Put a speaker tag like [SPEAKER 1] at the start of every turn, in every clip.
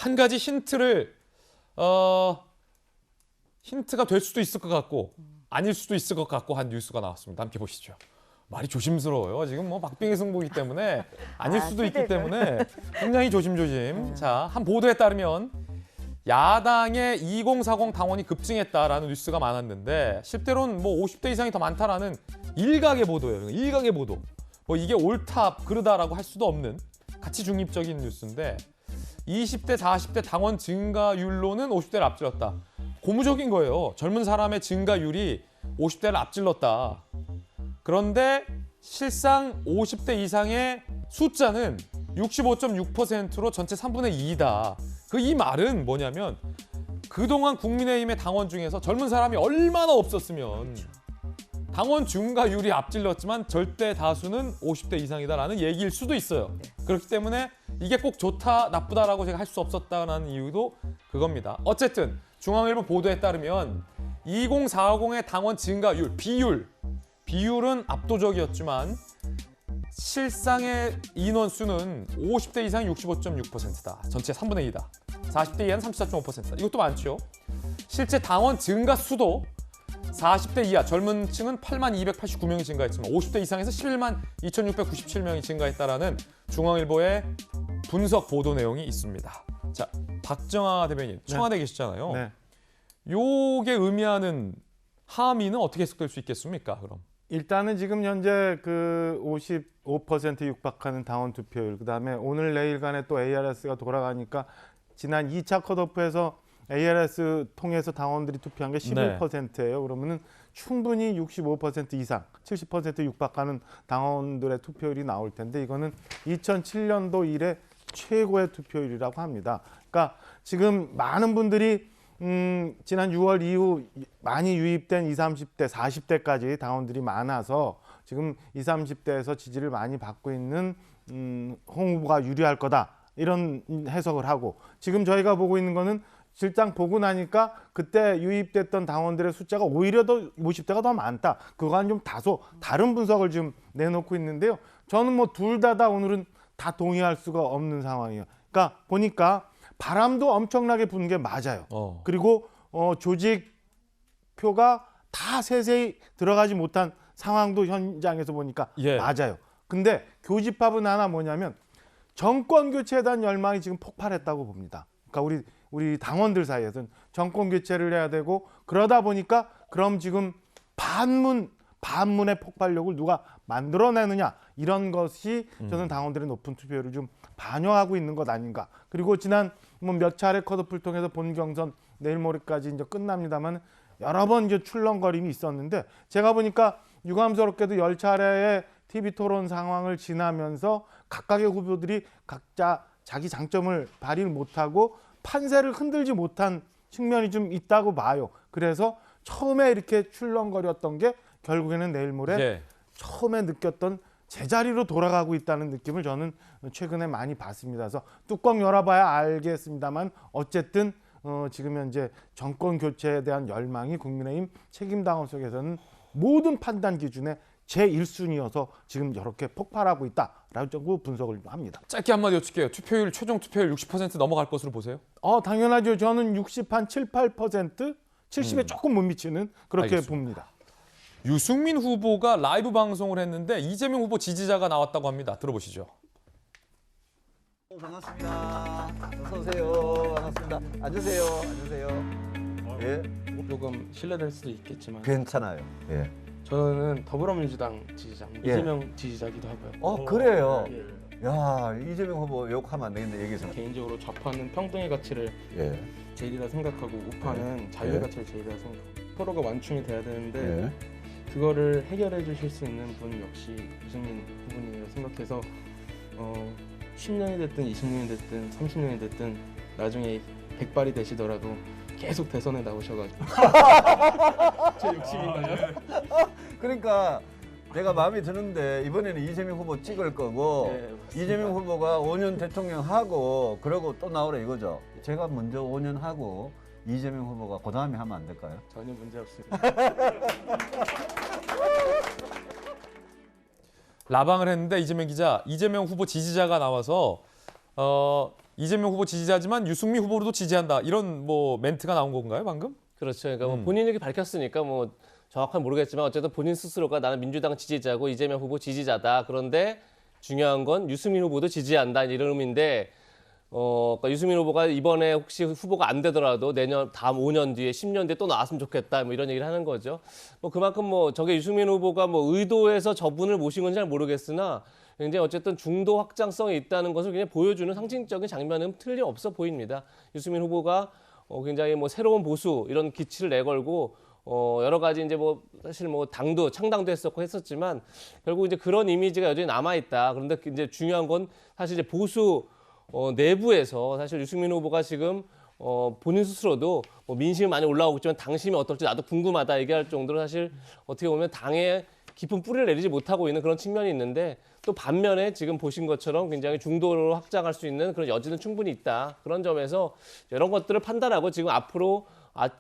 [SPEAKER 1] 한 가지 힌트가 될 수도 있을 것 같고 아닐 수도 있을 것 같고 한 뉴스가 나왔습니다. 함께 보시죠. 말이 조심스러워요. 지금 뭐 박빙의 승부이기 때문에 아닐 수도 있기 때문에 굉장히 조심조심. 자, 한 보도에 따르면 야당의 2040 당원이 급증했다라는 뉴스가 많았는데 실제로는 뭐 50대 이상이 더 많다라는 일각의 보도예요. 일각의 보도. 뭐 이게 옳다 그르다라고 할 수도 없는 가치 중립적인 뉴스인데 20대 40대 당원 증가율로는 50대를 앞질렀다. 고무적인 거예요. 젊은 사람의 증가율이 50대를 앞질렀다. 그런데 실상 50대 이상의 숫자는 65.6%로 전체 3분의 2이다. 이 말은 뭐냐면 그동안 국민의힘의 당원 중에서 젊은 사람이 얼마나 없었으면 당원 증가율이 앞질렀지만 절대 다수는 50대 이상이다라는 얘기일 수도 있어요. 그렇기 때문에 이게 꼭 좋다 나쁘다라고 제가 할 수 없었다는 이유도 그겁니다. 어쨌든 중앙일보 보도에 따르면 2040의 당원 증가율 비율은 압도적이었지만 실상의 인원수는 50대 이상 65.6%다. 전체 3분의 2다. 40대 이하는 34.5%다. 이것도 많죠. 실제 당원 증가 수도 40대 이하 젊은 층은 8만 289명이 증가했지만 50대 이상에서 11만 2,697명이 증가했다라는 중앙일보의 분석 보도 내용이 있습니다. 자, 박정아 대변인 청와대 계시잖아요.
[SPEAKER 2] 네.
[SPEAKER 1] 요게 의미하는 함의는 어떻게 해석될 수 있겠습니까? 그럼
[SPEAKER 2] 일단은 지금 현재 그 55% 육박하는 당원 투표율, 그다음에 오늘 내일간에 또 ARS가 돌아가니까 지난 2차 컷오프에서 ARS 통해서 당원들이 투표한 게 11%예요. 그러면은 충분히 65% 이상, 70% 육박하는 당원들의 투표율이 나올 텐데 이거는 2007년도 이래 최고의 투표율이라고 합니다. 그러니까 지금 많은 분들이 지난 6월 이후 많이 유입된 20, 30대, 40대까지 당원들이 많아서 지금 20, 30대에서 지지를 많이 받고 있는 홍 후보가 유리할 거다 이런 해석을 하고 지금 저희가 보고 있는 거는 실장 보고 나니까 그때 유입됐던 당원들의 숫자가 오히려 더 50대가 더 많다. 그거와는 좀 다소 다른 분석을 지금 내놓고 있는데요. 저는 뭐 둘 다 오늘은 다 동의할 수가 없는 상황이에요. 그러니까 보니까 바람도 엄청나게 부는 게 맞아요. 그리고 조직표가 다 세세히 들어가지 못한 상황도 현장에서 보니까 맞아요. 근데 교집합은 하나 뭐냐면 정권 교체에 대한 열망이 지금 폭발했다고 봅니다. 그러니까 우리 당원들 사이에서는 정권 교체를 해야 되고 그러다 보니까 그럼 지금 반문의 폭발력을 누가 만들어내느냐 이런 것이 저는 당원들의 높은 투표율을 좀 반영하고 있는 것 아닌가. 그리고 지난 뭐 몇 차례 컷오프를 통해서 본 경선 내일 모레까지 이제 끝납니다만 여러 번 이제 출렁거림이 있었는데 제가 보니까 유감스럽게도 10차례의 TV 토론 상황을 지나면서 각각의 후보들이 각자 자기 장점을 발휘를 못하고 판세를 흔들지 못한 측면이 좀 있다고 봐요. 그래서 처음에 이렇게 출렁거렸던 게 결국에는 내일 모레 처음에 느꼈던 제자리로 돌아가고 있다는 느낌을 저는 최근에 많이 봤습니다. 그래서 뚜껑 열어봐야 알겠습니다만 어쨌든 지금 현재 정권 교체에 대한 열망이 국민의힘 책임당원 속에서는 모든 판단 기준에 제1순위여서 지금 이렇게 폭발하고 있다라고 분석을 합니다.
[SPEAKER 1] 짧게 한마디 여쭐게요. 최종 투표율 60% 넘어갈 것으로 보세요?
[SPEAKER 2] 당연하죠. 저는 60, 한 7, 8%? 70에 조금 못 미치는 그렇게
[SPEAKER 1] 알겠습니다.
[SPEAKER 2] 봅니다.
[SPEAKER 1] 유승민 후보가 라이브 방송을 했는데 이재명 후보 지지자가 나왔다고 합니다. 들어보시죠.
[SPEAKER 3] 반갑습니다. 어서 오세요. 반갑습니다. 앉으세요. 예,
[SPEAKER 4] 조금 실례될 수도 있겠지만
[SPEAKER 3] 괜찮아요. 예.
[SPEAKER 4] 저는 더불어민주당 지지자, 이재명 지지자기도 하고요.
[SPEAKER 3] 그래요.
[SPEAKER 4] 예.
[SPEAKER 3] 야, 이재명 후보 욕하면 안 되겠네, 여기서.
[SPEAKER 4] 개인적으로 좌파는 평등의 가치를
[SPEAKER 3] 예.
[SPEAKER 4] 제일이라 생각하고 우파는 자유의 가치를 제일이라 생각하고 서로가 완충이 돼야 되는데
[SPEAKER 3] 예.
[SPEAKER 4] 그거를 해결해 주실 수 있는 분 역시 유승민 후보님이라고 생각해서 10년이 됐든 20년이 됐든 30년이 됐든 나중에 백발이 되시더라도 계속 대선에 나오셔가지고 제 욕심인가요?
[SPEAKER 3] 그러니까 내가 마음에 드는데 이번에는 이재명 후보 찍을 거고 이재명 후보가 5년 대통령 하고 그러고 또 나오라 이거죠. 제가 먼저 5년 하고 이재명 후보가 그 다음에 하면 안 될까요?
[SPEAKER 4] 전혀 문제 없습니다.
[SPEAKER 1] 라방을 했는데 이재명 기자, 이재명 후보 지지자가 나와서 이재명 후보 지지자지만 유승민 후보로도 지지한다. 이런 뭐 멘트가 나온 건가요, 방금?
[SPEAKER 5] 그렇죠. 그러니까 뭐 본인이 이렇게 밝혔으니까 뭐 정확하게 모르겠지만 어쨌든 본인 스스로가 나는 민주당 지지자고 이재명 후보 지지자다. 그런데 중요한 건 유승민 후보도 지지한다 이런 의미인데 그러니까 유승민 후보가 이번에 혹시 후보가 안 되더라도 내년 다음 5년 뒤에 10년 뒤에 또 나왔으면 좋겠다 뭐 이런 얘기를 하는 거죠. 뭐 그만큼 뭐 저게 유승민 후보가 뭐 의도해서 저분을 모신 건지 잘 모르겠으나 굉장히 어쨌든 중도 확장성이 있다는 것을 그냥 보여주는 상징적인 장면은 틀림없어 보입니다. 유승민 후보가 굉장히 뭐 새로운 보수 이런 기치를 내걸고 여러 가지 이제 뭐 사실 뭐 당도 창당도 했었고 했었지만 결국 이제 그런 이미지가 여전히 남아 있다. 그런데 이제 중요한 건 사실 이제 보수 내부에서 사실 유승민 후보가 지금 본인 스스로도 뭐 민심이 많이 올라오고 있지만 당심이 어떨지 나도 궁금하다 얘기할 정도로 사실 어떻게 보면 당에 깊은 뿌리를 내리지 못하고 있는 그런 측면이 있는데 또 반면에 지금 보신 것처럼 굉장히 중도로 확장할 수 있는 그런 여지는 충분히 있다. 그런 점에서 이런 것들을 판단하고 지금 앞으로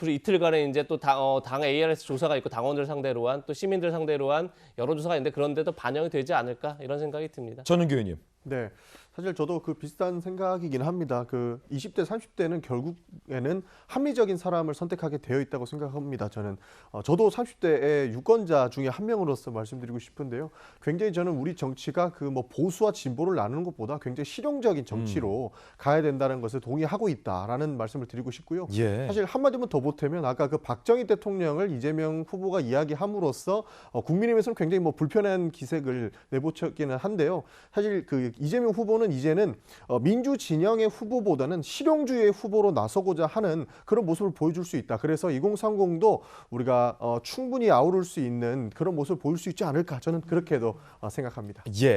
[SPEAKER 5] 이틀간에 이제 또 당 ARS 조사가 있고 당원들 상대로 한 또 시민들 상대로 한 여론조사가 있는데 그런 데도 반영이 되지 않을까 이런 생각이 듭니다.
[SPEAKER 1] 전은규 의원님.
[SPEAKER 6] 네. 사실 저도 그 비슷한 생각이긴 합니다. 그 20대, 30대는 결국에는 합리적인 사람을 선택하게 되어 있다고 생각합니다. 저는 저도 30대의 유권자 중에 한 명으로서 말씀드리고 싶은데요. 굉장히 저는 우리 정치가 그 뭐 보수와 진보를 나누는 것보다 굉장히 실용적인 정치로 가야 된다는 것을 동의하고 있다라는 말씀을 드리고 싶고요.
[SPEAKER 1] 예.
[SPEAKER 6] 사실 한마디만 더 보태면 아까 그 박정희 대통령을 이재명 후보가 이야기함으로써 국민의힘에서는 굉장히 뭐 불편한 기색을 내보쳤기는 한데요. 사실 그 이재명 후보는 이제는 민주 진영의 후보보다는 실용주의의 후보로 나서고자 하는 그런 모습을 보여줄 수 있다. 그래서 2030도 우리가 충분히 아우를 수 있는 그런 모습을 보일 수 있지 않을까 저는 그렇게도 생각합니다.